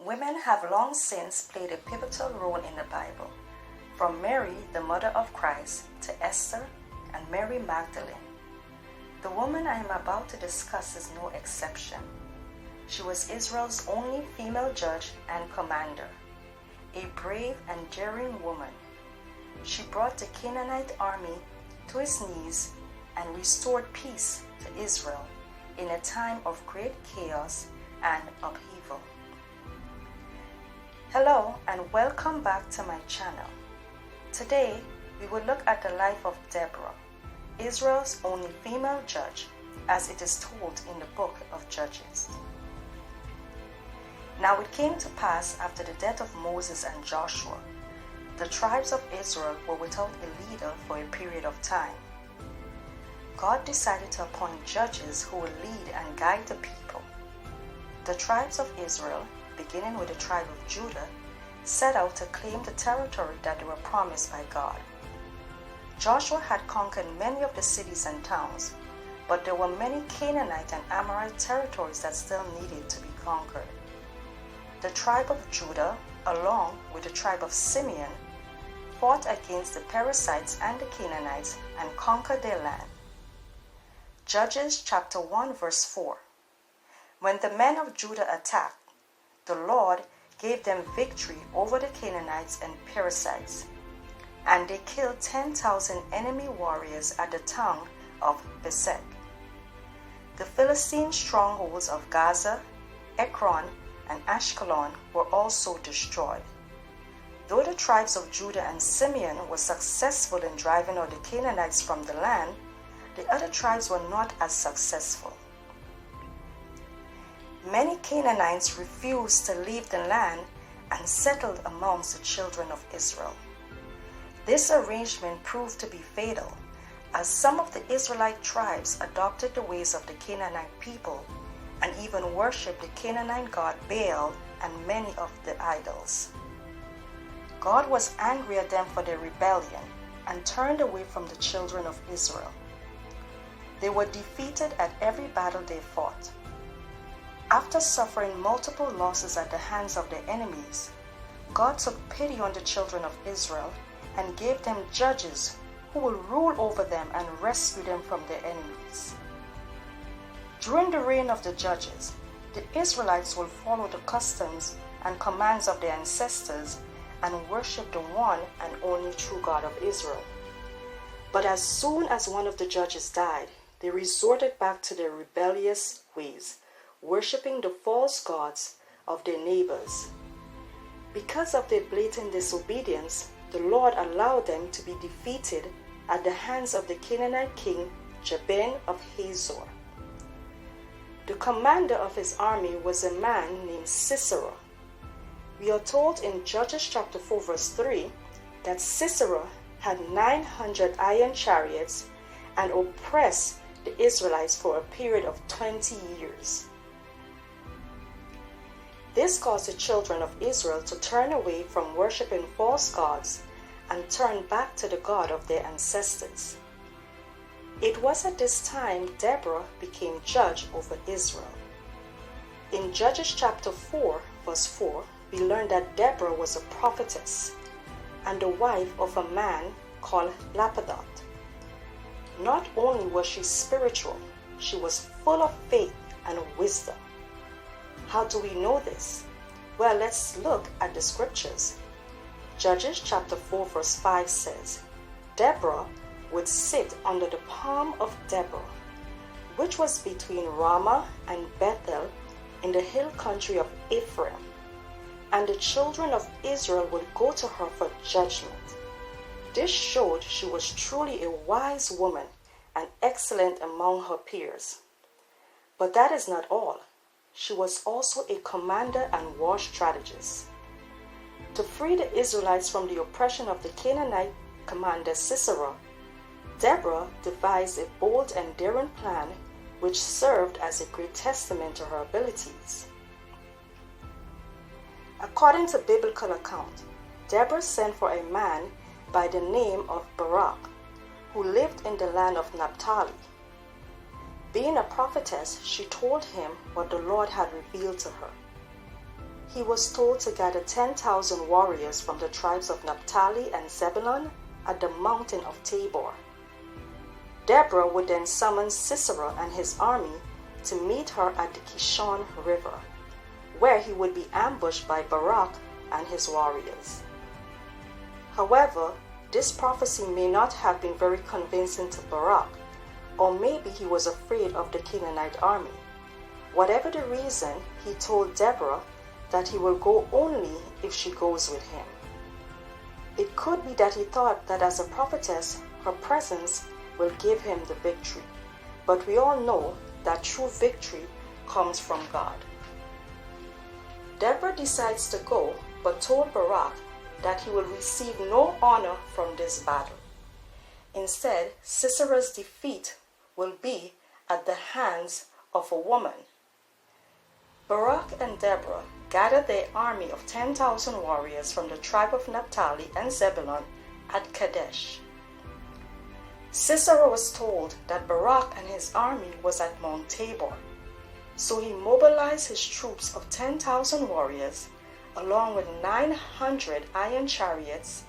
Women have long since played a pivotal role in the Bible, from Mary, the mother of Christ, to Esther and Mary Magdalene. The woman I am about to discuss is no exception. She was Israel's only female judge and commander, a brave and daring woman. She brought the Canaanite army to its knees and restored peace to Israel in a time of great chaos and upheaval. Hello and welcome back to my channel. Today we will look at the life of Deborah, Israel's only female judge, as it is told in the book of Judges. Now it came to pass after the death of Moses and Joshua, the tribes of Israel were without a leader for a period of time. God decided to appoint judges who would lead and guide the people. The tribes of Israel, beginning with the tribe of Judah, set out to claim the territory that they were promised by God. Joshua had conquered many of the cities and towns, but there were many Canaanite and Amorite territories that still needed to be conquered. The tribe of Judah, along with the tribe of Simeon, fought against the Perizzites and the Canaanites and conquered their land. Judges chapter 1 verse 4. When the men of Judah attacked, the Lord gave them victory over the Canaanites and Perizzites, and they killed 10,000 enemy warriors at the town of Bezek. The Philistine strongholds of Gaza, Ekron, and Ashkelon were also destroyed. Though the tribes of Judah and Simeon were successful in driving out the Canaanites from the land, the other tribes were not as successful. Many Canaanites refused to leave the land and settled amongst the children of Israel. This arrangement proved to be fatal, as some of the Israelite tribes adopted the ways of the Canaanite people and even worshipped the Canaanite god Baal and many of the idols. God was angry at them for their rebellion and turned away from the children of Israel. They were defeated at every battle they fought. After suffering multiple losses at the hands of their enemies, God took pity on the children of Israel and gave them judges who will rule over them and rescue them from their enemies. During the reign of the judges, the Israelites will follow the customs and commands of their ancestors and worship the one and only true God of Israel. But as soon as one of the judges died, they resorted back to their rebellious ways, worshipping the false gods of their neighbors. Because of their blatant disobedience, the Lord allowed them to be defeated at the hands of the Canaanite king Jabin of Hazor. The commander of his army was a man named Sisera. We are told in Judges chapter 4 verse 3 that Sisera had 900 iron chariots and oppressed the Israelites for a period of 20 years. This caused the children of Israel to turn away from worshiping false gods and turn back to the God of their ancestors. It was at this time Deborah became judge over Israel. In Judges chapter 4 verse 4, we learn that Deborah was a prophetess and the wife of a man called Lapidoth. Not only was she spiritual, she was full of faith and wisdom. How do we know this? Well, let's look at the scriptures. Judges chapter 4 verse 5 says, Deborah would sit under the palm of Deborah, which was between Ramah and Bethel in the hill country of Ephraim, and the children of Israel would go to her for judgment. This showed she was truly a wise woman and excellent among her peers. But that is not all. She was also a commander and war strategist. To free the Israelites from the oppression of the Canaanite commander Sisera, Deborah devised a bold and daring plan which served as a great testament to her abilities. According to biblical account, Deborah sent for a man by the name of Barak, who lived in the land of Naphtali. Being a prophetess, she told him what the Lord had revealed to her. he was told to gather 10,000 warriors from the tribes of Naphtali and Zebulun at the mountain of Tabor. Deborah would then summon Sisera and his army to meet her at the Kishon River, where he would be ambushed by Barak and his warriors. However, this prophecy may not have been very convincing to Barak, or maybe he was afraid of the Canaanite army. Whatever the reason, he told Deborah that he will go only if she goes with him. It could be that he thought that as a prophetess, her presence will give him the victory. But we all know that true victory comes from God. Deborah decides to go, but told Barak that he will receive no honor from this battle. Instead, Sisera's defeat will be at the hands of a woman. Barak and Deborah gathered their army of 10,000 warriors from the tribe of Naphtali and Zebulun at Kadesh. Sisera was told that Barak and his army was at Mount Tabor, so he mobilized his troops of 10,000 warriors along with 900 iron chariots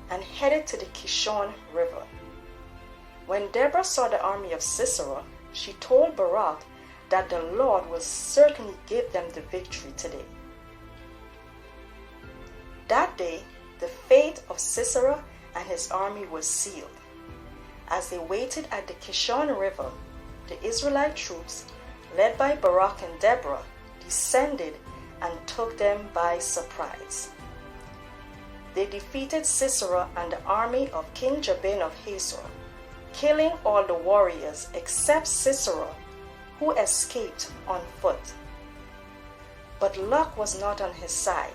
and headed to the Kishon River. When Deborah saw the army of Sisera, she told Barak that the Lord will certainly give them the victory today. That day, the fate of Sisera and his army was sealed. As they waited at the Kishon River, the Israelite troops, led by Barak and Deborah, descended and took them by surprise. They defeated Sisera and the army of King Jabin of Hazor, killing all the warriors except Sisera, who escaped on foot. But luck was not on his side.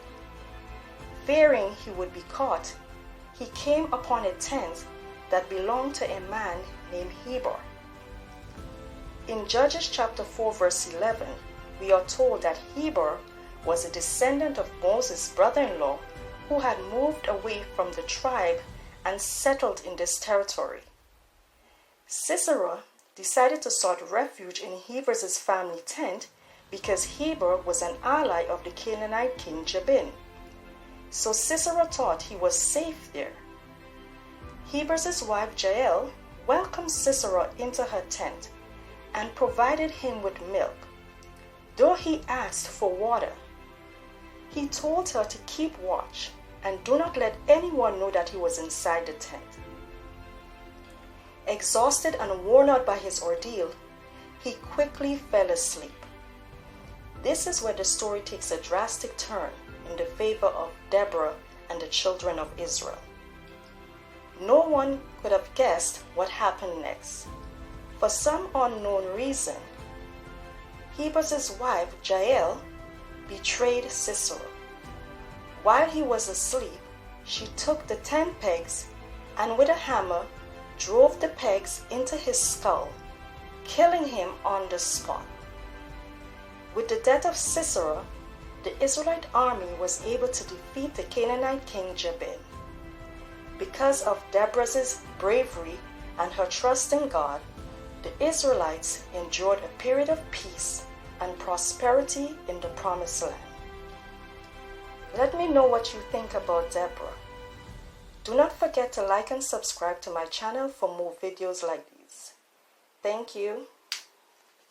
Fearing he would be caught, he came upon a tent that belonged to a man named Heber. In Judges chapter 4 verse 11, we are told that Heber was a descendant of Moses' brother-in-law who had moved away from the tribe and settled in this territory. Sisera decided to sought refuge in Heber's family tent because Heber was an ally of the Canaanite king Jabin. So Sisera thought he was safe there. Heber's wife Jael welcomed Sisera into her tent and provided him with milk, though he asked for water. He told her to keep watch and do not let anyone know that he was inside the tent. Exhausted and worn out by his ordeal, he quickly fell asleep. This is where the story takes a drastic turn in the favor of Deborah and the children of Israel. No one could have guessed what happened next. For some unknown reason, Heber's wife Jael betrayed Sisera. While he was asleep, she took the tent pegs and with a hammer drove the pegs into his skull, killing him on the spot. With the death of Sisera, the Israelite army was able to defeat the Canaanite king Jabin. Because of Deborah's bravery and her trust in God, the Israelites endured a period of peace and prosperity in the Promised Land. Let me know what you think about Deborah. Do not forget to like and subscribe to my channel for more videos like these. Thank you.